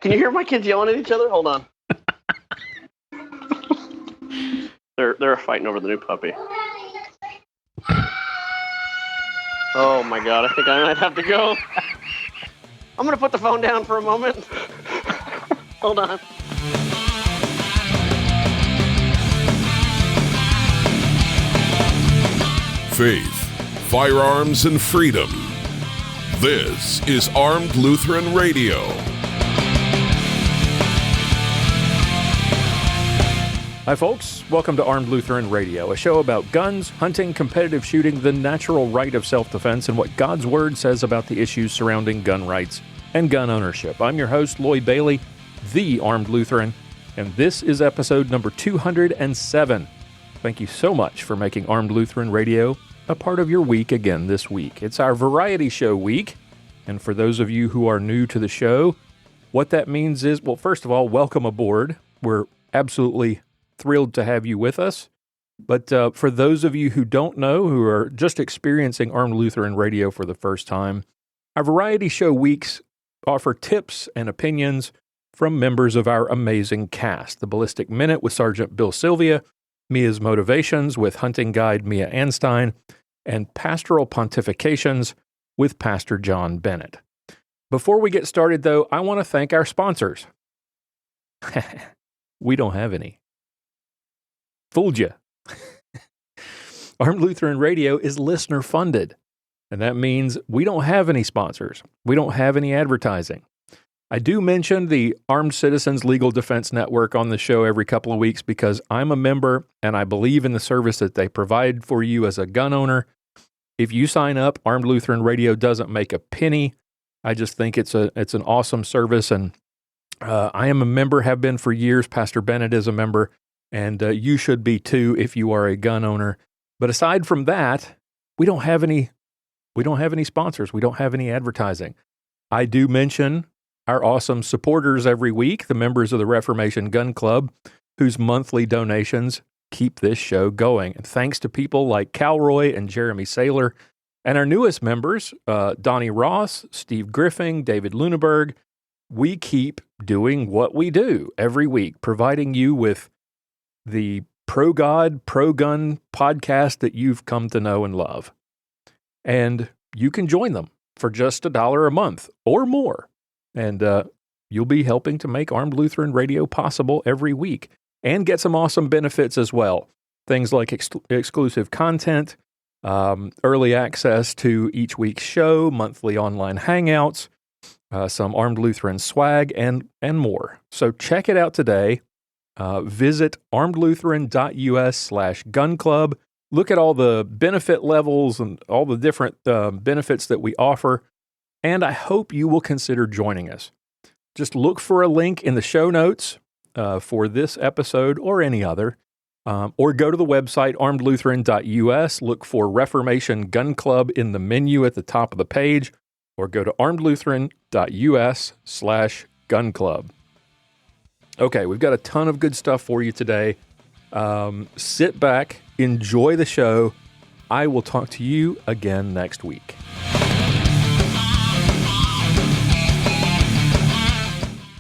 Can you hear my kids yelling at each other? Hold on. They're fighting over the new puppy. Oh my God, I think I might have to go. I'm going to put the phone down for a moment. Hold on. Faith, firearms, and freedom. This is Armed Lutheran Radio. Hi folks, welcome to Armed Lutheran Radio, a show about guns, hunting, competitive shooting, the natural right of self-defense, and what God's Word says about the issues surrounding gun rights and gun ownership. I'm your host, Lloyd Bailey, the Armed Lutheran, and this is episode number 207. Thank you so much for making Armed Lutheran Radio a part of your week again this week. It's our variety show week, and for those of you who are new to the show, what that means is, well, first of all, welcome aboard. We're absolutely thrilled to have you with us. But for those of you who don't know, who are just experiencing Armed Lutheran Radio for the first time, our variety show weeks offer tips and opinions from members of our amazing cast. The Ballistic Minute with Sergeant Bill Sylvia, Mia's Motivations with hunting guide Mia Anstine, and Pastoral Pontifications with Pastor John Bennett. Before we get started, though, I want to thank our sponsors. We don't have any. Fooled you. Armed Lutheran Radio is listener funded, and that means we don't have any sponsors. We don't have any advertising. I do mention the Armed Citizens Legal Defense Network on the show every couple of weeks because I'm a member and I believe in the service that they provide for you as a gun owner. If you sign up, Armed Lutheran Radio doesn't make a penny. I just think it's an awesome service, and I am a member, have been for years. Pastor Bennett is a member. And you should be too if you are a gun owner. But aside from that, we don't have any sponsors. We don't have any advertising. I do mention our awesome supporters every week, the members of the Reformation Gun Club, whose monthly donations keep this show going. And thanks to people like Calroy and Jeremy Saylor, and our newest members, Donnie Ross, Steve Griffing, David Luneberg, we keep doing what we do every week, providing you with the pro-God, pro-gun podcast that you've come to know and love. And you can join them for just $1 a month or more. And you'll be helping to make Armed Lutheran Radio possible every week and get some awesome benefits as well. Things like exclusive content, early access to each week's show, monthly online hangouts, some Armed Lutheran swag, and more. So check it out today. Visit armedlutheran.us/gun club. Look at all the benefit levels and all the different benefits that we offer, and I hope you will consider joining us. Just look for a link in the show notes for this episode or any other, or go to the website armedlutheran.us, look for Reformation Gun Club in the menu at the top of the page, or go to armedlutheran.us/gun club. Okay, we've got a ton of good stuff for you today. Sit back, enjoy the show. I will talk to you again next week.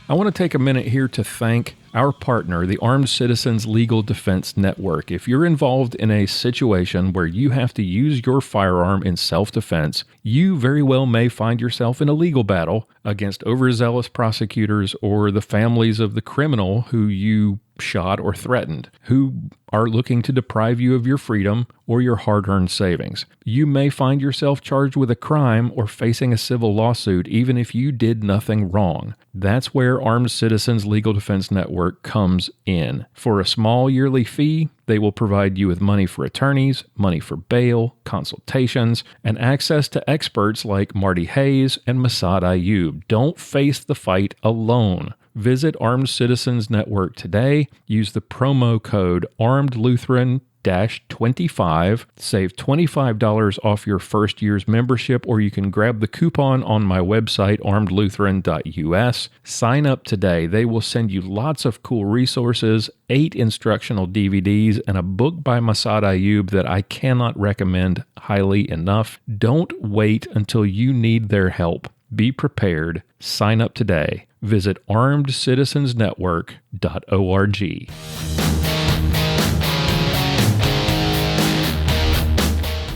I want to take a minute here to thank our partner, the Armed Citizens Legal Defense Network. If you're involved in a situation where you have to use your firearm in self-defense, you very well may find yourself in a legal battle against overzealous prosecutors or the families of the criminal who you shot or threatened, who are looking to deprive you of your freedom or your hard-earned savings. You may find yourself charged with a crime or facing a civil lawsuit even if you did nothing wrong. That's where Armed Citizens Legal Defense Network comes in. For a small yearly fee, they will provide you with money for attorneys, money for bail, consultations, and access to experts like Marty Hayes and Masad Ayub. Don't face the fight alone. Visit Armed Citizens Network today. Use the promo code ARMEDLutheran-25. Save $25 off your first year's membership, or you can grab the coupon on my website, armedlutheran.us. Sign up today. They will send you lots of cool resources, 8 instructional DVDs, and a book by Masad Ayub that I cannot recommend highly enough. Don't wait until you need their help. Be prepared. Sign up today. Visit armedcitizensnetwork.org.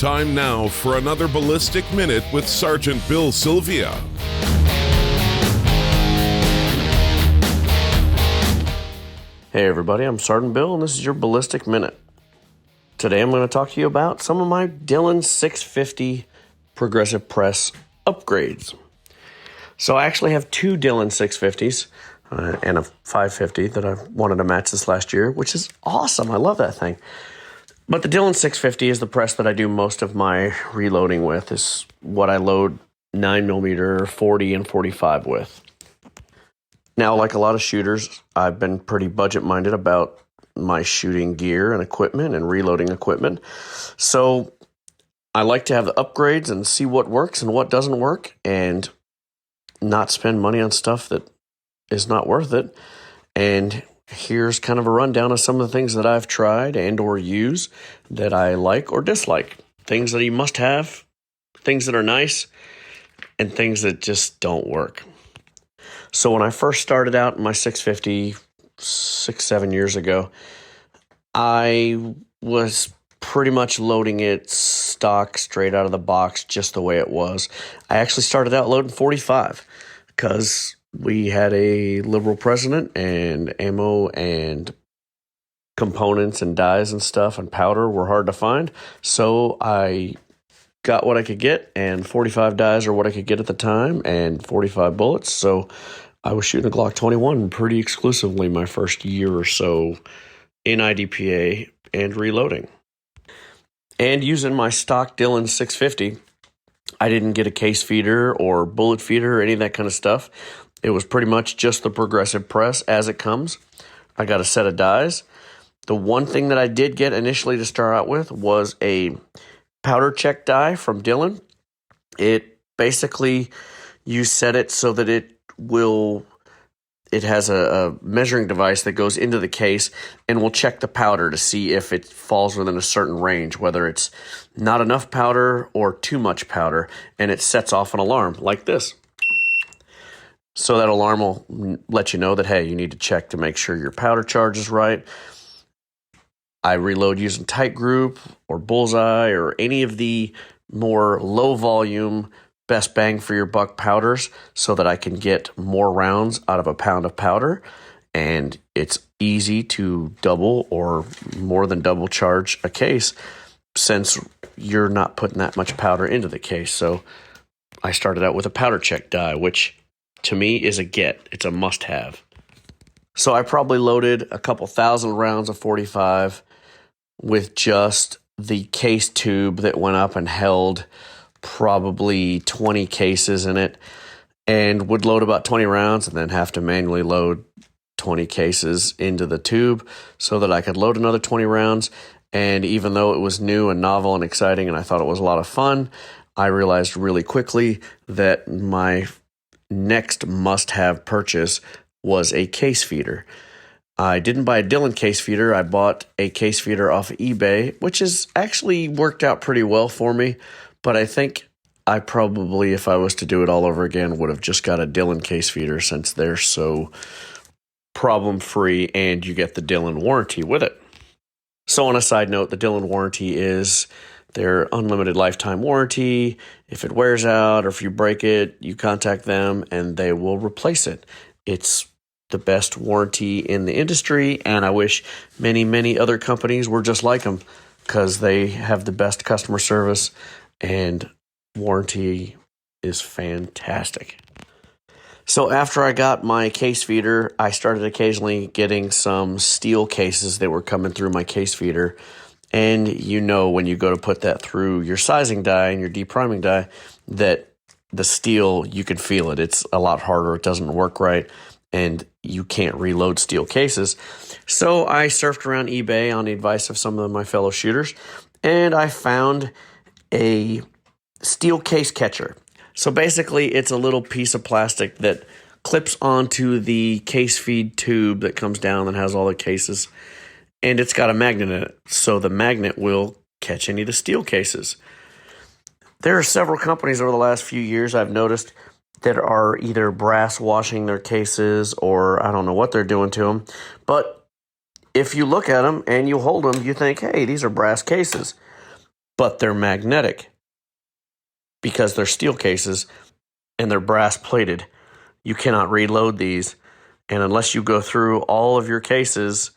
Time now for another Ballistic Minute with Sergeant Bill Sylvia. Hey everybody, I'm Sergeant Bill and this is your Ballistic Minute. Today I'm going to talk to you about some of my Dillon 650 progressive press upgrades. So I actually have two Dillon 650s and a 550 that I wanted to match this last year, which is awesome. I love that thing. But the Dillon 650 is the press that I do most of my reloading with. Is what I load 9mm, 40, and 45 with. Now, like a lot of shooters, I've been pretty budget-minded about my shooting gear and equipment and reloading equipment. So I like to have the upgrades and see what works and what doesn't work and not spend money on stuff that is not worth it. And here's kind of a rundown of some of the things that I've tried and or use that I like or dislike. Things that you must have, things that are nice, and things that just don't work. So when I first started out in my 650 6-7 years ago, I was pretty much loading it stock straight out of the box just the way it was. I actually started out loading 45 because we had a liberal president and ammo and components and dies and stuff and powder were hard to find. So I got what I could get, and 45 dies are what I could get at the time and 45 bullets. So I was shooting a Glock 21 pretty exclusively my first year or so in IDPA and reloading. And using my stock Dillon 650, I didn't get a case feeder or bullet feeder or any of that kind of stuff. It was pretty much just the progressive press as it comes. I got a set of dies. The one thing that I did get initially to start out with was a powder check die from Dillon. It basically, you set it so that it has a measuring device that goes into the case and will check the powder to see if it falls within a certain range, whether it's not enough powder or too much powder, and it sets off an alarm like this. So that alarm will let you know that, hey, you need to check to make sure your powder charge is right. I reload using Tight Group or Bullseye or any of the more low volume, best bang for your buck powders so that I can get more rounds out of a pound of powder. And it's easy to double or more than double charge a case since you're not putting that much powder into the case. So I started out with a powder check die, which to me is a get. It's a must-have. So I probably loaded a couple thousand rounds of 45 with just the case tube that went up and held probably 20 cases in it, and would load about 20 rounds and then have to manually load 20 cases into the tube so that I could load another 20 rounds. And even though it was new and novel and exciting and I thought it was a lot of fun, I realized really quickly that my next must-have purchase was a case feeder. I didn't buy a Dillon case feeder. I bought a case feeder off of eBay, which has actually worked out pretty well for me. But I think I probably, if I was to do it all over again, would have just got a Dillon case feeder since they're so problem-free and you get the Dillon warranty with it. So on a side note, the Dillon warranty is their unlimited lifetime warranty. If it wears out or if you break it, you contact them and they will replace it. It's the best warranty in the industry, and I wish many, many other companies were just like them because they have the best customer service and warranty is fantastic. So after I got my case feeder, I started occasionally getting some steel cases that were coming through my case feeder. And you know when you go to put that through your sizing die and your depriming die that the steel, you can feel it. It's a lot harder. It doesn't work right. And you can't reload steel cases. So I surfed around eBay on the advice of some of my fellow shooters, and I found a steel case catcher. So basically, it's a little piece of plastic that clips onto the case feed tube that comes down and has all the cases, and it's got a magnet in it. So the magnet will catch any of the steel cases. There are several companies over the last few years I've noticed that are either brass washing their cases or I don't know what they're doing to them. But if you look at them and you hold them, you think, hey, these are brass cases. But they're magnetic because they're steel cases and they're brass plated. You cannot reload these. And unless you go through all of your cases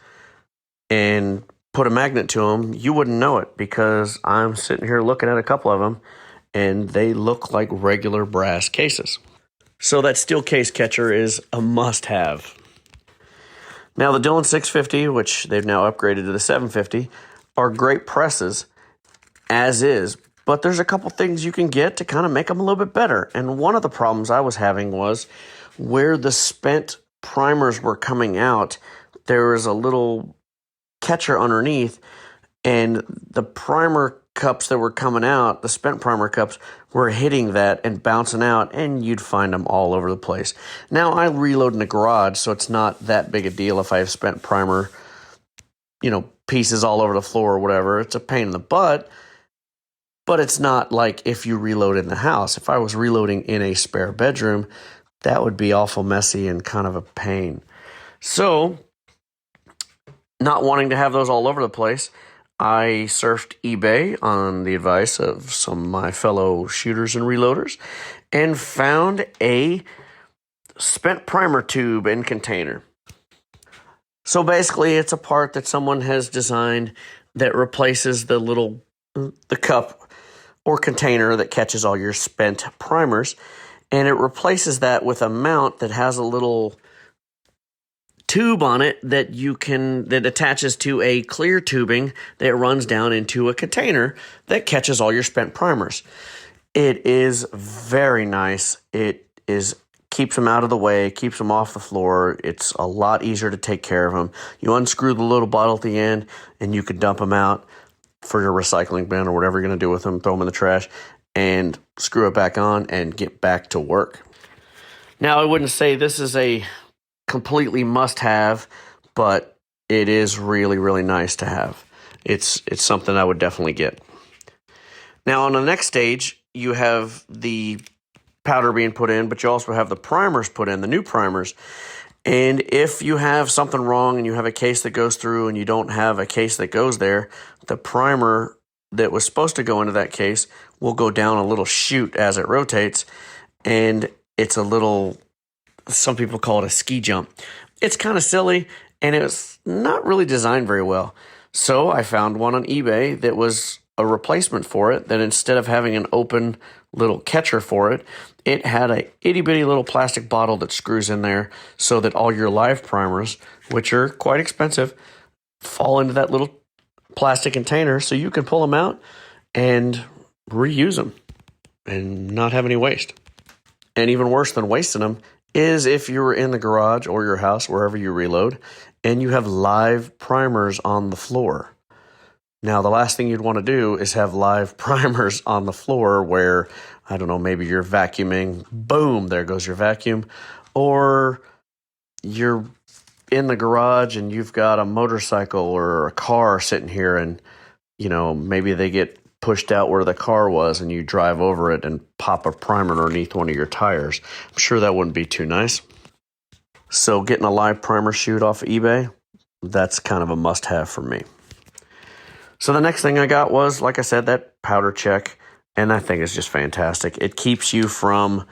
and put a magnet to them, you wouldn't know it, because I'm sitting here looking at a couple of them and they look like regular brass cases. So that steel case catcher is a must-have. Now the Dillon 650, which they've now upgraded to the 750, are great presses as is, but there's a couple things you can get to kind of make them a little bit better. And one of the problems I was having was where the spent primers were coming out, there was a little catcher underneath, and the primer cups that were coming out, the spent primer cups, were hitting that and bouncing out, and you'd find them all over the place. Now, I reload in the garage, so it's not that big a deal if I have spent primer, pieces all over the floor or whatever. It's a pain in the butt, but it's not like if you reload in the house. If I was reloading in a spare bedroom, that would be awful messy and kind of a pain. So, not wanting to have those all over the place, I surfed eBay on the advice of some of my fellow shooters and reloaders and found a spent primer tube and container. So basically, it's a part that someone has designed that replaces the cup or container that catches all your spent primers, and it replaces that with a mount that has a little tube on it that attaches to a clear tubing that runs down into a container that catches all your spent primers. It is very nice. Keeps them out of the way, keeps them off the floor. It's a lot easier to take care of them. You unscrew the little bottle at the end, and you can dump them out for your recycling bin or whatever you're going to do with them. Throw them in the trash and screw it back on and get back to work. Now, I wouldn't say this is a completely must-have, but it is really, really nice to have. It's something I would definitely get. Now, on the next stage, you have the powder being put in, but you also have the primers put in, the new primers. And if you have something wrong and you have a case that goes through and you don't have a case that goes there, the primer that was supposed to go into that case will go down a little chute as it rotates, and it's a little, some people call it a ski jump. It's kind of silly, and it's not really designed very well. So I found one on eBay that was a replacement for it, that instead of having an open little catcher for it, it had a itty-bitty little plastic bottle that screws in there so that all your live primers, which are quite expensive, fall into that little plastic container so you can pull them out and reuse them and not have any waste. And even worse than wasting them is if you're in the garage or your house, wherever you reload, and you have live primers on the floor. Now, the last thing you'd want to do is have live primers on the floor where, I don't know, maybe you're vacuuming, boom, there goes your vacuum, or you're in the garage and you've got a motorcycle or a car sitting here and, maybe they get pushed out where the car was and you drive over it and pop a primer underneath one of your tires. I'm sure that wouldn't be too nice. So getting a live primer chute off of eBay, that's kind of a must-have for me. So the next thing I got was, like I said, that powder check, and I think it's just fantastic. It keeps you from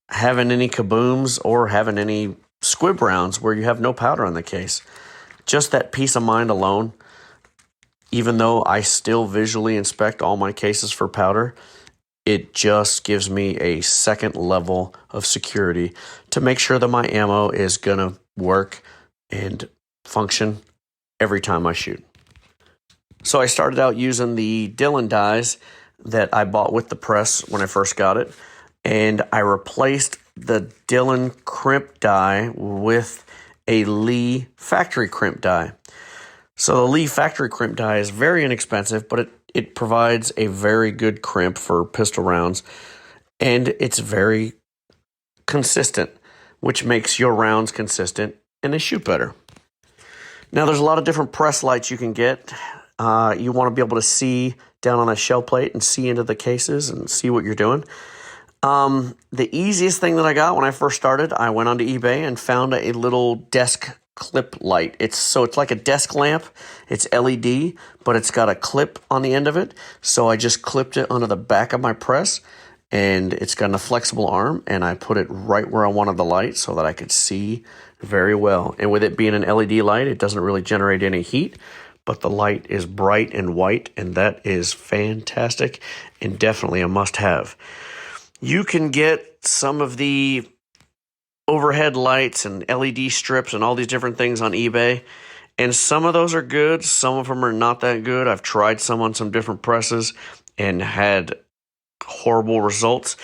having any kabooms or having any squib rounds where you have no powder in the case. Just that peace of mind alone, even though I still visually inspect all my cases for powder, it just gives me a second level of security to make sure that my ammo is going to work and function every time I shoot. So I started out using the Dillon dies that I bought with the press when I first got it, and I replaced the Dillon crimp die with a Lee factory crimp die. So the Lee factory crimp die is very inexpensive, but it provides a very good crimp for pistol rounds, and it's very consistent, which makes your rounds consistent and they shoot better. Now, there's a lot of different press lights you can get. You want to be able to see down on a shell plate and see into the cases and see what you're doing. The easiest thing that I got when I first started, I went onto eBay and found a little desk clip light. It's like a desk lamp. It's LED, but it's got a clip on the end of it. So I just clipped it onto the back of my press, and it's got a flexible arm, and I put it right where I wanted the light so that I could see very well. And with it being an LED light, it doesn't really generate any heat, but the light is bright and white, and that is fantastic and definitely a must-have. You can get some of the overhead lights and LED strips and all these different things on eBay, and some of those are good, some of them are not that good. I've tried some on some different presses and had horrible results.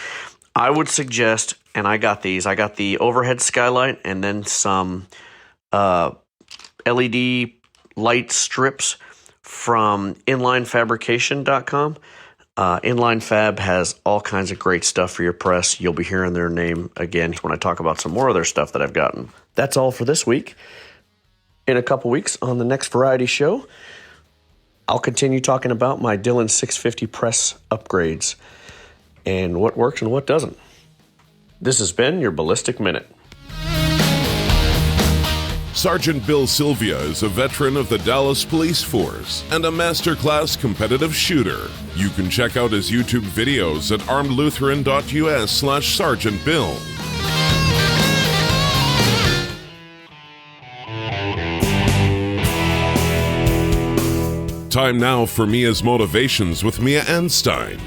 I would suggest, and I got the overhead skylight and then some LED light strips from inlinefabrication.com. Inline Fab has all kinds of great stuff for your press. You'll be hearing their name again when I talk about some more of their stuff that I've gotten. That's all for this week. In a couple weeks on the next variety show, I'll continue talking about my Dillon 650 press upgrades and what works and what doesn't. This has been your Ballistic Minute. Sergeant Bill Sylvia is a veteran of the Dallas Police Force and a masterclass competitive shooter. You can check out his YouTube videos at armedlutheran.us/Sergeant Bill. Time now for Mia's Motivations with Mia Anstine.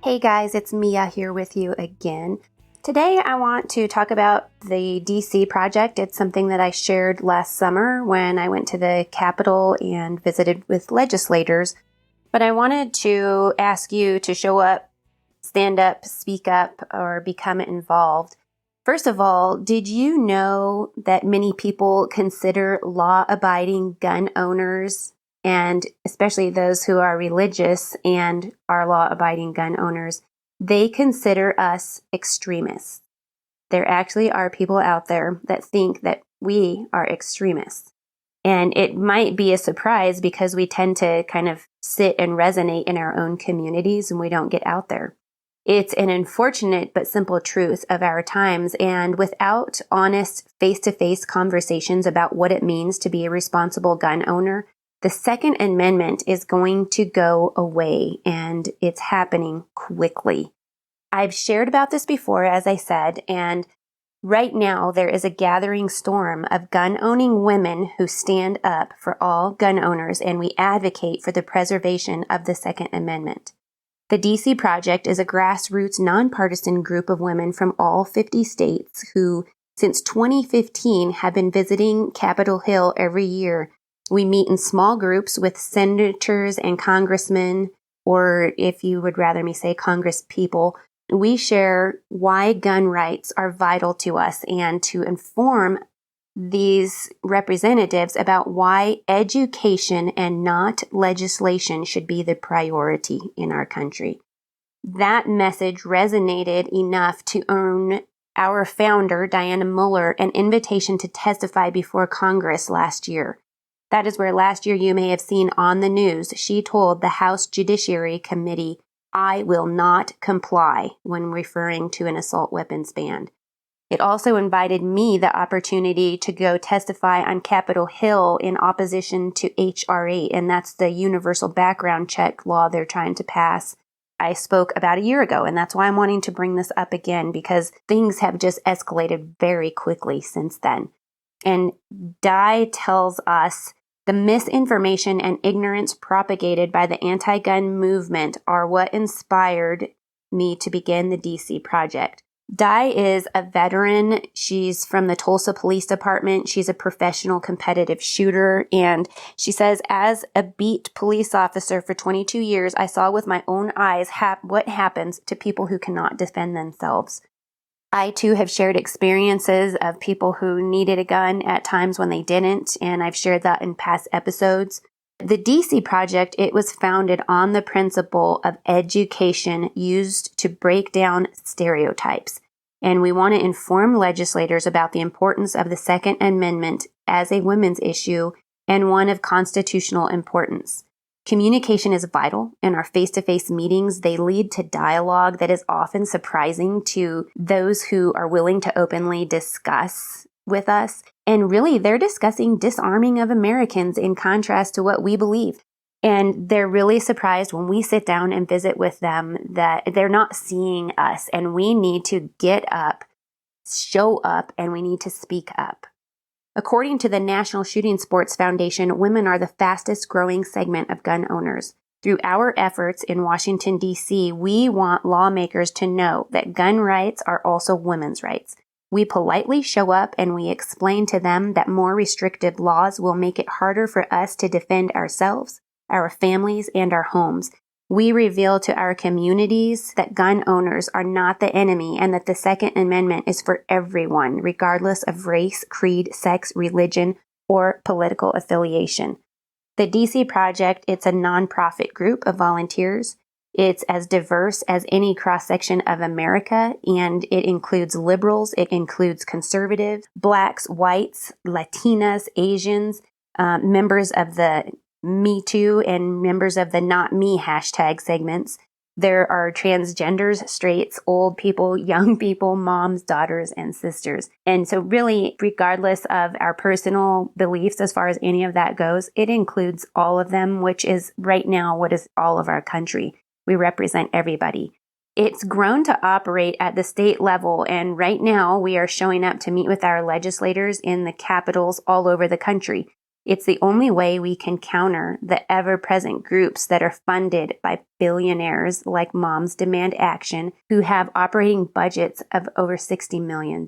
Hey guys, it's Mia here with you again. Today I want to talk about the DC project. It's something that I shared last summer when I went to the Capitol and visited with legislators. But I wanted to ask you to show up, stand up, speak up, or become involved. First of all, did you know that many people consider law-abiding gun owners, and especially those who are religious and are law-abiding gun owners, they consider us extremists? There actually are people out there that think that we are extremists. And it might be a surprise because we tend to kind of sit and resonate in our own communities and we don't get out there. It's an unfortunate but simple truth of our times, and without honest face-to-face conversations about what it means to be a responsible gun owner, the Second Amendment is going to go away, and it's happening quickly. I've shared about this before, as I said, and right now there is a gathering storm of gun-owning women who stand up for all gun owners, and we advocate for the preservation of the Second Amendment. The DC Project is a grassroots, nonpartisan group of women from all 50 states who, since 2015, have been visiting Capitol Hill every year. We meet in small groups with senators and congressmen, or if you would rather me say Congress people. We share why gun rights are vital to us and to inform these representatives about why education and not legislation should be the priority in our country. That message resonated enough to earn our founder, Diana Muller, an invitation to testify before Congress last year. That is where last year you may have seen on the news, she told the House Judiciary Committee, "I will not comply," when referring to an assault weapons ban. It also invited me the opportunity to go testify on Capitol Hill in opposition to H.R. 8, and that's the universal background check law they're trying to pass. I spoke about a year ago, and that's why I'm wanting to bring this up again, because things have just escalated very quickly since then. And Di tells us the misinformation and ignorance propagated by the anti-gun movement are what inspired me to begin the DC Project. Di is a veteran. She's from the Tulsa Police Department. She's a professional competitive shooter. And she says, as a beat police officer for 22 years, I saw with my own eyes what happens to people who cannot defend themselves. I, too, have shared experiences of people who needed a gun at times when they didn't, and I've shared that in past episodes. The DC Project, it was founded on the principle of education used to break down stereotypes. And we want to inform legislators about the importance of the Second Amendment as a women's issue and one of constitutional importance. Communication is vital. In our face-to-face meetings, they lead to dialogue that is often surprising to those who are willing to openly discuss with us. And really, they're discussing disarming of Americans in contrast to what we believe. And they're really surprised when we sit down and visit with them that they're not seeing us. And we need to get up, show up, and we need to speak up. According to the National Shooting Sports Foundation, women are the fastest growing segment of gun owners. Through our efforts in Washington, D.C., we want lawmakers to know that gun rights are also women's rights. We politely show up and we explain to them that more restrictive laws will make it harder for us to defend ourselves, our families, and our homes. We reveal to our communities that gun owners are not the enemy and that the Second Amendment is for everyone, regardless of race, creed, sex, religion, or political affiliation. The DC Project, it's a nonprofit group of volunteers. It's as diverse as any cross-section of America, and it includes liberals, it includes conservatives, blacks, whites, Latinas, Asians, members of the Me Too and members of the Not Me hashtag segments. There are transgenders, straights, old people, young people, moms, daughters, and sisters. And so really, regardless of our personal beliefs as far as any of that goes, it includes all of them, which is right now what is all of our country. We represent everybody. It's grown to operate at the state level, and right now we are showing up to meet with our legislators in the capitals all over the country. It's the only way we can counter the ever-present groups that are funded by billionaires like Moms Demand Action, who have operating budgets of over $60 million.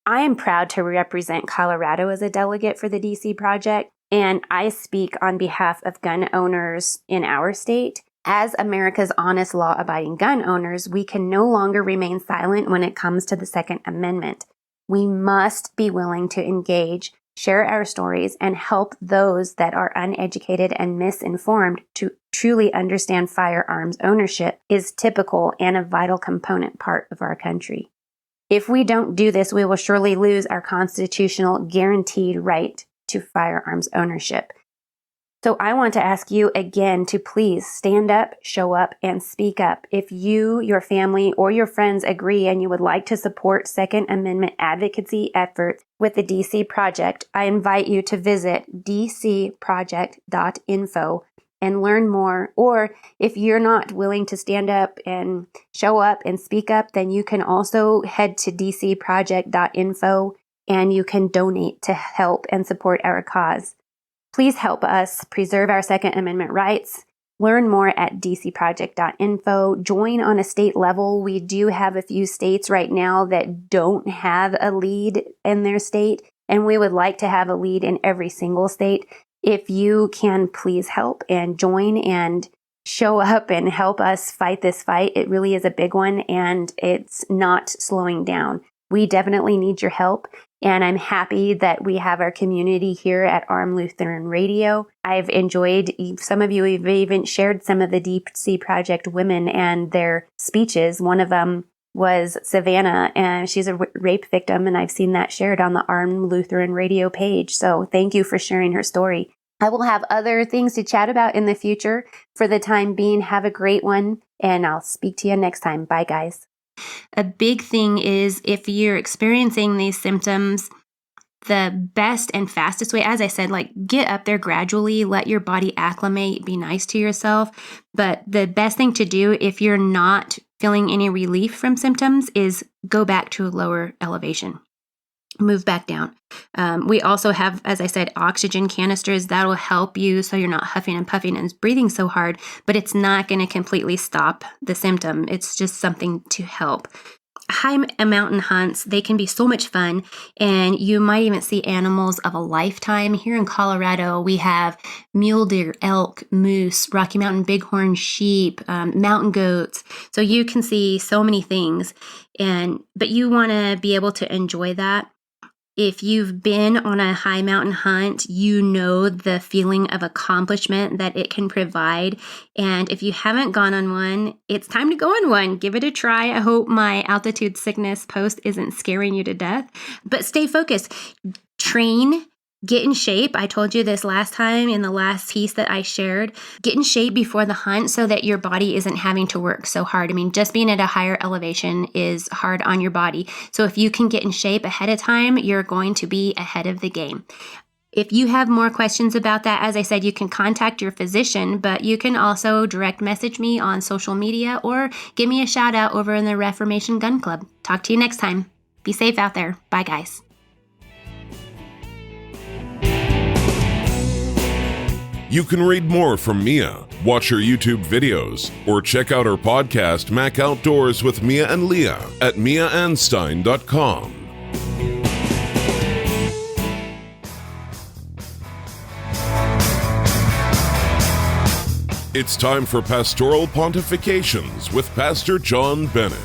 I am proud to represent Colorado as a delegate for the DC Project, and I speak on behalf of gun owners in our state. As America's honest, law-abiding gun owners, we can no longer remain silent when it comes to the Second Amendment. We must be willing to engage, share our stories, and help those that are uneducated and misinformed to truly understand firearms ownership is typical and a vital component part of our country. If we don't do this, we will surely lose our constitutional guaranteed right to firearms ownership. So I want to ask you again to please stand up, show up, and speak up. If you, your family, or your friends agree and you would like to support Second Amendment advocacy efforts with the DC Project, I invite you to visit dcproject.info and learn more. Or if you're not willing to stand up and show up and speak up, then you can also head to dcproject.info and you can donate to help and support our cause. Please help us preserve our Second Amendment rights. Learn more at dcproject.info. Join on a state level. We do have a few states right now that don't have a lead in their state, and we would like to have a lead in every single state. If you can please help and join and show up and help us fight this fight. It really is a big one, and it's not slowing down. We definitely need your help. And I'm happy that we have our community here at Arm Lutheran Radio. I've enjoyed, some of you have even shared some of the DC Project women and their speeches. One of them was Savannah, and she's a rape victim, and I've seen that shared on the Arm Lutheran Radio page. So thank you for sharing her story. I will have other things to chat about in the future. For the time being, have a great one, and I'll speak to you next time. Bye, guys. A big thing is if you're experiencing these symptoms, the best and fastest way, as I said, get up there gradually, let your body acclimate, be nice to yourself. But the best thing to do if you're not feeling any relief from symptoms is go back to a lower elevation. Move back down. We also have, as I said, oxygen canisters. That'll help you so you're not huffing and puffing and breathing so hard, but it's not going to completely stop the symptom. It's just something to help. High mountain hunts, they can be so much fun, and you might even see animals of a lifetime. Here in Colorado, we have mule deer, elk, moose, Rocky Mountain bighorn sheep, mountain goats. So you can see so many things, but you want to be able to enjoy that. If you've been on a high mountain hunt, you know the feeling of accomplishment that it can provide. And if you haven't gone on one, it's time to go on one. Give it a try. I hope my altitude sickness post isn't scaring you to death, but stay focused. Train Get in shape. I told you this last time in the last piece that I shared. Get in shape before the hunt so that your body isn't having to work so hard. I mean, just being at a higher elevation is hard on your body. So if you can get in shape ahead of time, you're going to be ahead of the game. If you have more questions about that, as I said, you can contact your physician, but you can also direct message me on social media or give me a shout out over in the Reformation Gun Club. Talk to you next time. Be safe out there. Bye, guys. You can read more from Mia, watch her YouTube videos, or check out her podcast, Mac Outdoors with Mia and Leah, at miaanstine.com. It's time for Pastoral Pontifications with Pastor John Bennett.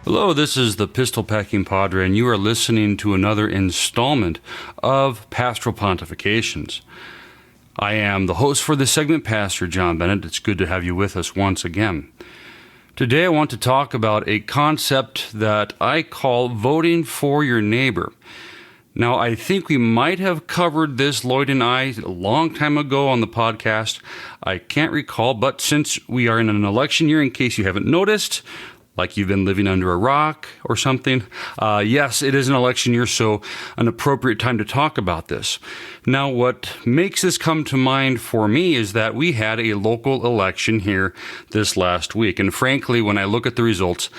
Hello, this is the Pistol Packing Padre, and you are listening to another installment of Pastoral Pontifications. I am the host for this segment, Pastor John Bennett. It's good to have you with us once again. Today I want to talk about a concept that I call voting for your neighbor. Now, I think we might have covered this, Lloyd and I, a long time ago on the podcast. I can't recall, but since we are in an election year, in case you haven't noticed, like you've been living under a rock or something. Yes, it is an election year, so an appropriate time to talk about this. Now, what makes this come to mind for me is that we had a local election here this last week. And frankly, when I look at the results,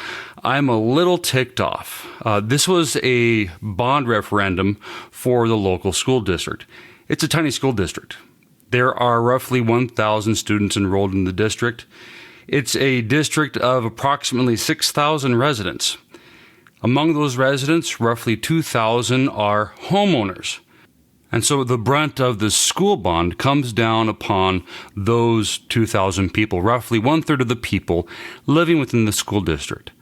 I'm a little ticked off. This was a bond referendum for the local school district. It's a tiny school district. There are roughly 1,000 students enrolled in the district. It's a district of approximately 6,000 residents. Among those residents, roughly 2,000 are homeowners. And so the brunt of the school bond comes down upon those 2,000 people, roughly 1/3 of the people living within the school district.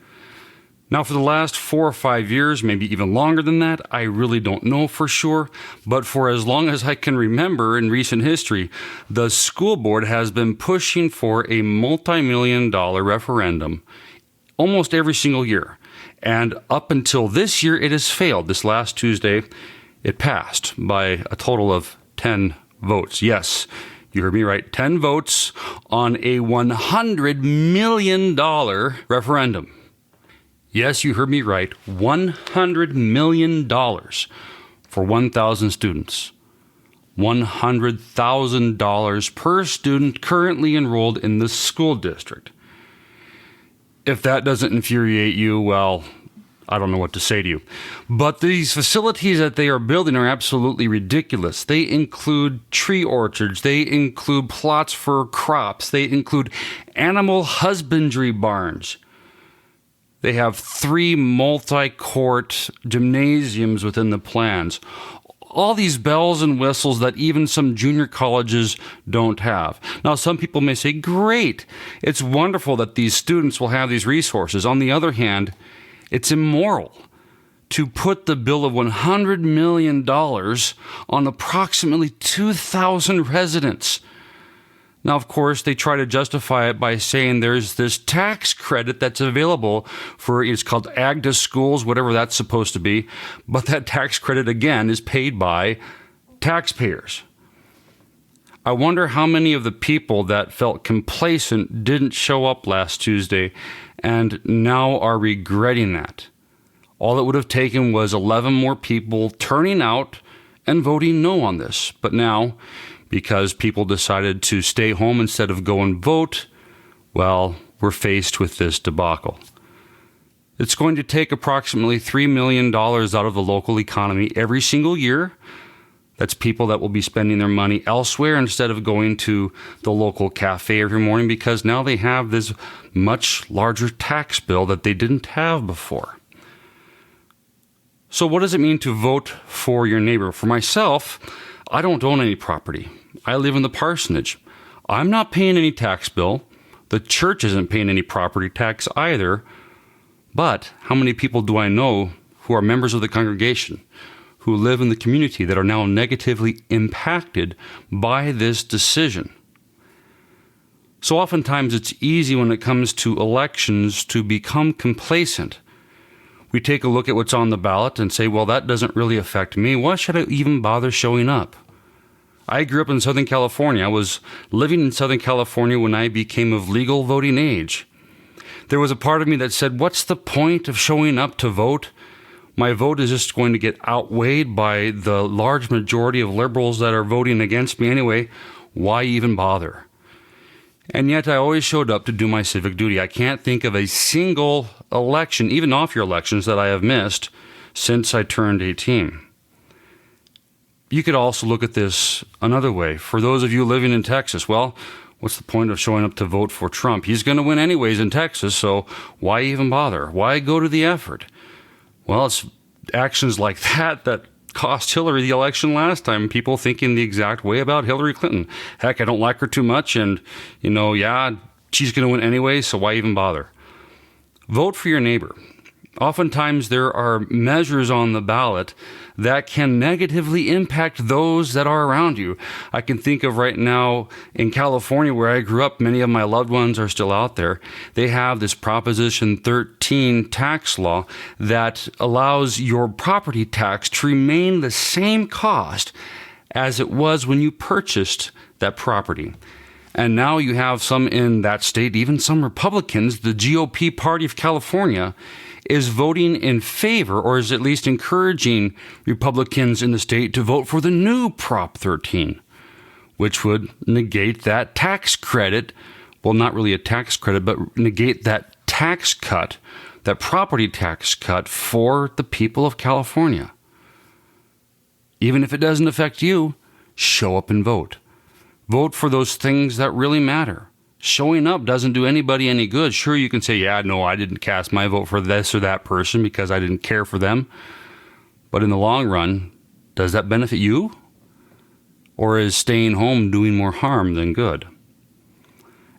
Now, for the last 4 or 5 years, maybe even longer than that, I really don't know for sure, but for as long as I can remember in recent history, the school board has been pushing for a multi-million-dollar referendum almost every single year. And up until this year, it has failed. This last Tuesday, it passed by a total of 10 votes. Yes, you heard me right, 10 votes on a $100 million referendum. Yes, you heard me right. $100 million for 1,000 students. $100,000 per student currently enrolled in the school district. If that doesn't infuriate you, well, I don't know what to say to you. But these facilities that they are building are absolutely ridiculous. They include tree orchards. They include plots for crops. They include animal husbandry barns. They have 3 multi-court gymnasiums within the plans. All these bells and whistles that even some junior colleges don't have. Now, some people may say, great, it's wonderful that these students will have these resources. On the other hand, it's immoral to put the bill of $100 million on approximately 2,000 residents. Now, of course, they try to justify it by saying there's this tax credit that's available for, it's called ag schools, whatever that's supposed to be. But that tax credit, again, is paid by taxpayers. I wonder how many of the people that felt complacent didn't show up last Tuesday and now are regretting that. All it would have taken was 11 more people turning out and voting no on this. But now, because people decided to stay home instead of go and vote, well, we're faced with this debacle. It's going to take approximately $3 million out of the local economy every single year. That's people that will be spending their money elsewhere instead of going to the local cafe every morning, because now they have this much larger tax bill that they didn't have before. So what does it mean to vote for your neighbor? For myself, I don't own any property. I live in the parsonage. I'm not paying any tax bill. The church isn't paying any property tax either. But how many people do I know who are members of the congregation, who live in the community, that are now negatively impacted by this decision? So oftentimes it's easy when it comes to elections to become complacent. We take a look at what's on the ballot and say, well, that doesn't really affect me. Why should I even bother showing up? I grew up in Southern California. I was living in Southern California when I became of legal voting age. There was a part of me that said, what's the point of showing up to vote? My vote is just going to get outweighed by the large majority of liberals that are voting against me anyway. Why even bother? And yet I always showed up to do my civic duty. I can't think of a single election, even off-year elections, that I have missed since I turned 18. You could also look at this another way. For those of you living in Texas, well, what's the point of showing up to vote for Trump? He's going to win anyways in Texas, so why even bother? Why go to the effort? Well, it's actions like that cost Hillary the election last time. People thinking the exact way about Hillary Clinton. Heck, I don't like her too much, and, she's going to win anyway, so why even bother? Vote for your neighbor. Oftentimes there are measures on the ballot that can negatively impact those that are around you. I can think of right now in California where I grew up, many of my loved ones are still out there. They have this Proposition 13 tax law that allows your property tax to remain the same cost as it was when you purchased that property. And now you have some in that state, even some Republicans, the GOP party of California, is voting in favor, or is at least encouraging Republicans in the state to vote for the new Prop 13, which would negate that tax credit. Well, not really a tax credit, but negate that tax cut, that property tax cut for the people of California. Even if it doesn't affect you, show up and vote. Vote for those things that really matter. Showing up doesn't do anybody any good. Sure, you can say, yeah, no, I didn't cast my vote for this or that person because I didn't care for them. But in the long run, does that benefit you? Or is staying home doing more harm than good?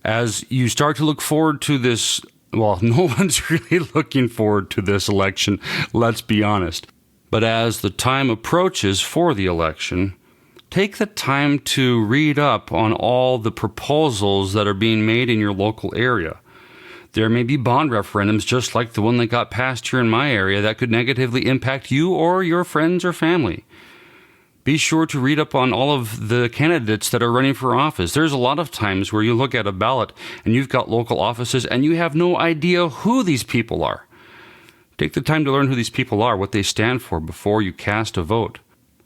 As you start to look forward to this, well, no one's really looking forward to this election, let's be honest. But as the time approaches for the election, take the time to read up on all the proposals that are being made in your local area. There may be bond referendums just like the one that got passed here in my area that could negatively impact you or your friends or family. Be sure to read up on all of the candidates that are running for office. There's a lot of times where you look at a ballot and you've got local offices and you have no idea who these people are. Take the time to learn who these people are, what they stand for before you cast a vote.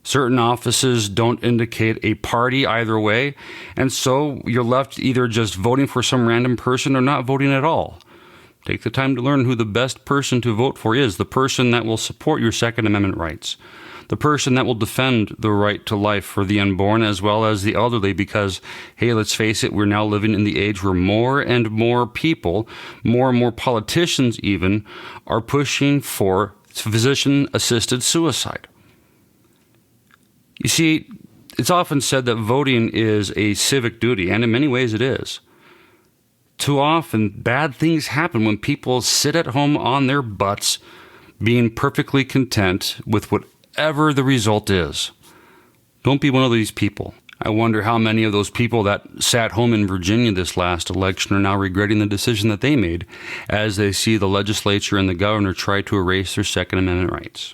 Certain offices don't indicate a party either way, and so you're left either just voting for some random person or not voting at all. Take the time to learn who the best person to vote for is, the person that will support your Second Amendment rights, the person that will defend the right to life for the unborn as well as the elderly, because, hey, let's face it, we're now living in the age where more and more people, more and more politicians even, are pushing for physician-assisted suicide. You see, it's often said that voting is a civic duty, and in many ways it is. Too often, bad things happen when people sit at home on their butts, being perfectly content with whatever the result is. Don't be one of these people. I wonder how many of those people that sat home in Virginia this last election are now regretting the decision that they made as they see the legislature and the governor try to erase their Second Amendment rights.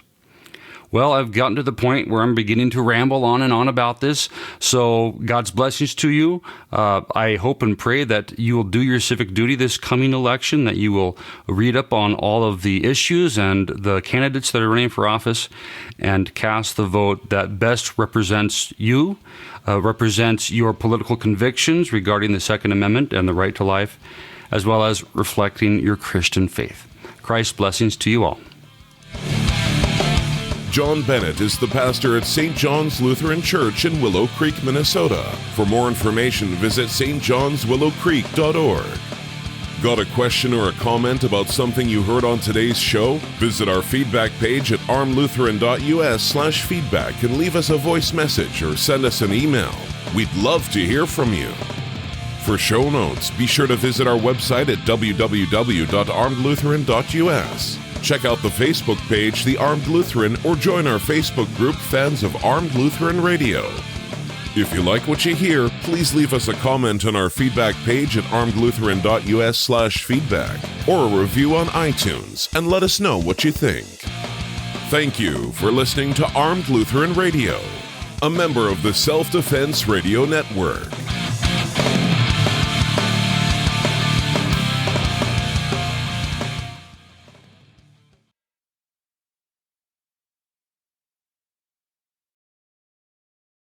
Well, I've gotten to the point where I'm beginning to ramble on and on about this, so God's blessings to you. I hope and pray that you will do your civic duty this coming election, that you will read up on all of the issues and the candidates that are running for office and cast the vote that best represents you, represents your political convictions regarding the Second Amendment and the right to life, as well as reflecting your Christian faith. Christ's blessings to you all. John Bennett is the pastor at St. John's Lutheran Church in Willow Creek, Minnesota. For more information, visit stjohnswillowcreek.org. Got a question or a comment about something you heard on today's show? Visit our feedback page at armlutheran.us/feedback and leave us a voice message or send us an email. We'd love to hear from you. For show notes, be sure to visit our website at www.armedlutheran.us. Check out the Facebook page, The Armed Lutheran, or join our Facebook group, Fans of Armed Lutheran Radio. If you like what you hear, please leave us a comment on our feedback page at armedlutheran.us/feedback or a review on iTunes and let us know what you think. Thank you for listening to Armed Lutheran Radio, a member of the Self-Defense Radio Network.